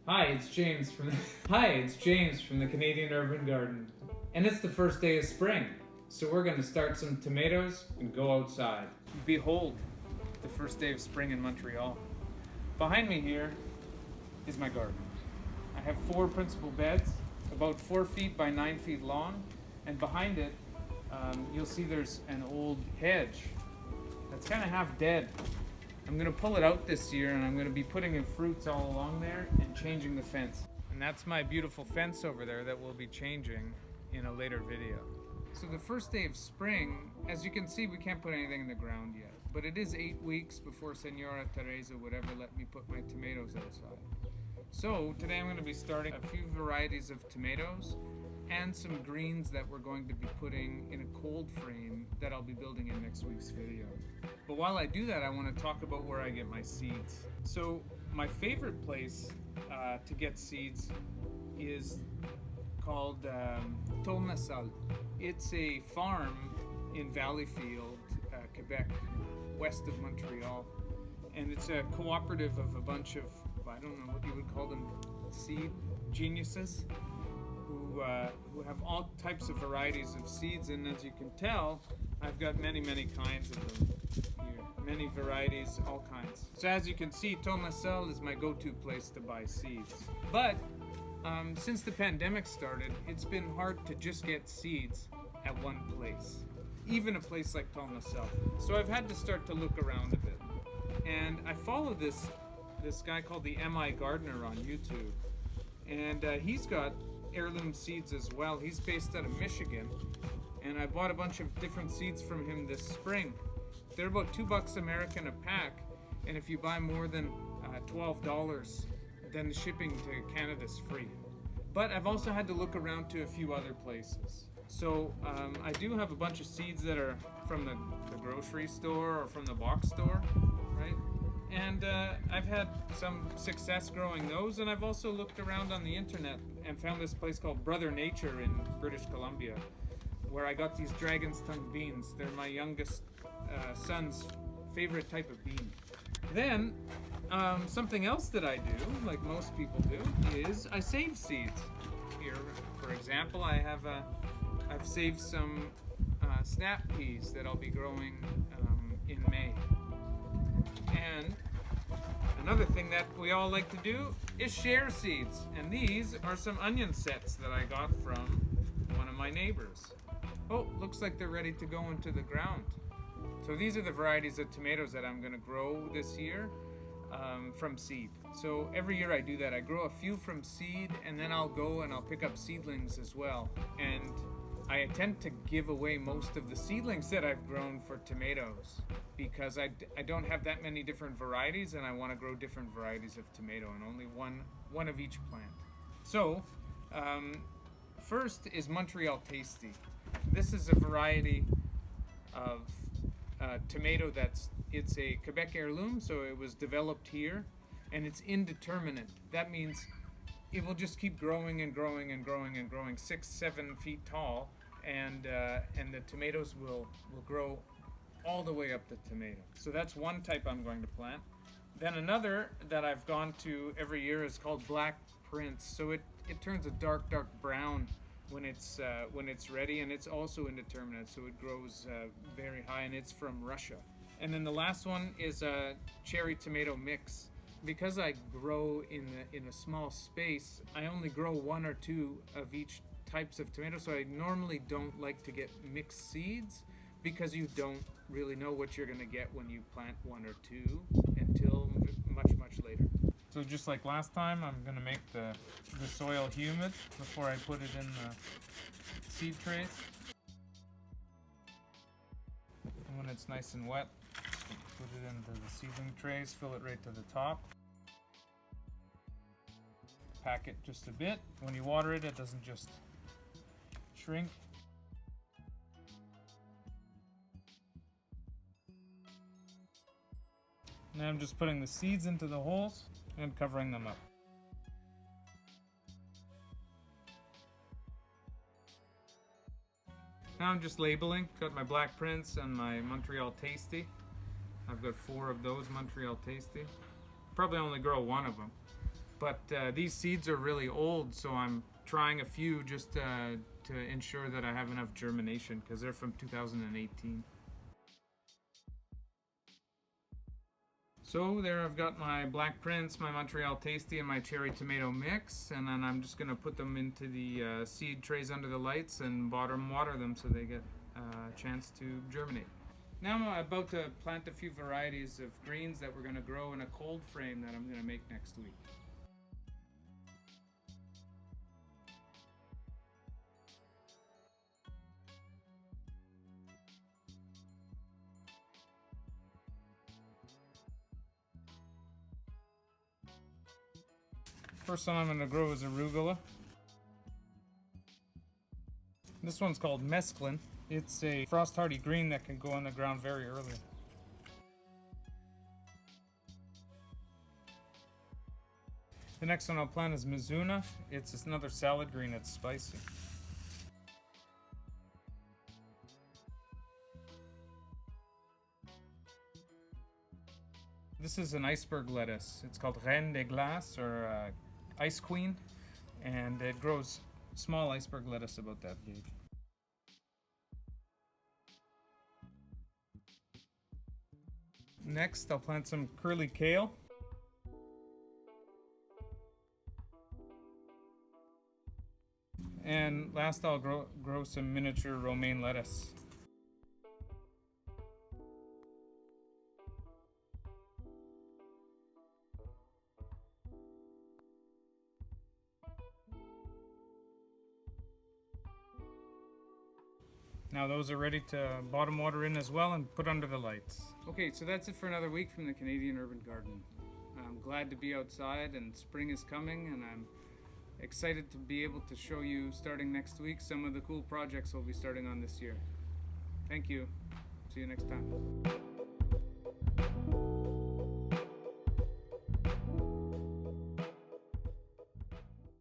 Hi, it's James from the Canadian Urban Garden. And it's the first day of spring. So we're going to start some tomatoes and go outside. Behold, the first day of spring in Montreal. Behind me here is my garden. I have 4 principal beds, about 4 feet by 9 feet long, and behind it you'll see there's an old hedge that's kind of half dead. I'm going to pull it out this year, and I'm going to be putting in fruits all along there and changing the fence. And that's my beautiful fence over there that we'll be changing in a later video. So the first day of spring, as you can see, we can't put anything in the ground yet, but it is 8 weeks before Senora Teresa would ever let me put my tomatoes outside. So today I'm going to be starting a few varieties of tomatoes and some greens that we're going to be putting in a cold frame that I'll be building in next week's video. But while I do that, I want to talk about where I get my seeds. So my favorite place to get seeds is called Tournesol. It's a farm in Valleyfield, Quebec, west of Montreal. And it's a cooperative of a bunch of, I don't know what you would call them, seed geniuses who have all types of varieties of seeds. And as you can tell, I've got many kinds of them here. Many varieties, all kinds. So as you can see, Tournesol is my go-to place to buy seeds. But since the pandemic started, it's been hard to just get seeds at one place, even a place like Tournesol. So I've had to start to look around a bit. And I follow this guy called the MI Gardener on YouTube. And he's got heirloom seeds as well. He's based out of Michigan. And I bought a bunch of different seeds from him this spring. They're about $2 American a pack. And if you buy more than $12, then the shipping to Canada's free. But I've also had to look around to a few other places. So I do have a bunch of seeds that are from the grocery store or from the box store, right? And I've had some success growing those, and I've also looked around on the internet and found this place called Brother Nature in British Columbia, where I got these dragon's tongue beans. They're my youngest son's favorite type of bean. Then something else that I do, like most people do, is I save seeds. Here, for example, I've saved some snap peas that I'll be growing in May. And another thing that we all like to do is share seeds. And these are some onion sets that I got from one of my neighbors. Oh, looks like they're ready to go into the ground. So these are the varieties of tomatoes that I'm going to grow this year from seed. So every year I do that. I grow a few from seed, and then I'll go and I'll pick up seedlings as well. And I intend to give away most of the seedlings that I've grown for tomatoes because I don't have that many different varieties, and I want to grow different varieties of tomato and only one of each plant. So first is Montreal Tasty. This is a variety of tomato it's a Quebec heirloom, so it was developed here, and it's indeterminate. That means it will just keep growing and growing and growing and growing 6-7 feet tall, and the tomatoes will grow all the way up the tomato. So that's one type I'm going to plant. Then another that I've gone to every year is called Black Prince. So it turns a dark brown when it's ready, and it's also indeterminate, so it grows very high, and it's from Russia. And then the last one is a cherry tomato mix. Because I grow in a small space, I only grow 1 or 2 of each types of tomato, so I normally don't like to get mixed seeds because you don't really know what you're going to get when you plant 1 or 2 until much later. So just like last time, I'm going to make the soil humid before I put it in the seed trays. And when it's nice and wet, put it into the seedling trays, fill it right to the top. Pack it just a bit. When you water it, it doesn't just shrink. Now I'm just putting the seeds into the holes and covering them up. Now I'm just labeling. Got my Black Prince and my Montreal Tasty. I've got 4 of those Montreal Tasty. Probably only grow 1 of them. But these seeds are really old, so I'm trying a few just to ensure that I have enough germination, because they're from 2018. So there I've got my Black Prince, my Montreal Tasty, and my cherry tomato mix, and then I'm just going to put them into the seed trays under the lights and bottom water them so they get a chance to germinate. Now I'm about to plant a few varieties of greens that we're going to grow in a cold frame that I'm going to make next week. First one I'm going to grow is arugula. This one's called mesclun. It's a frost-hardy green that can go on the ground very early. The next one I'll plant is mizuna. It's another salad green that's spicy. This is an iceberg lettuce. It's called reine de glace, or ice queen, and it grows small iceberg lettuce about that big. Next, I'll plant some curly kale. And last, I'll grow some miniature romaine lettuce. Now those are ready to bottom water in as well and put under the lights. Okay, so that's it for another week from the Canadian Urban Garden. I'm glad to be outside, and spring is coming, and I'm excited to be able to show you, starting next week, some of the cool projects we'll be starting on this year. Thank you. See you next time.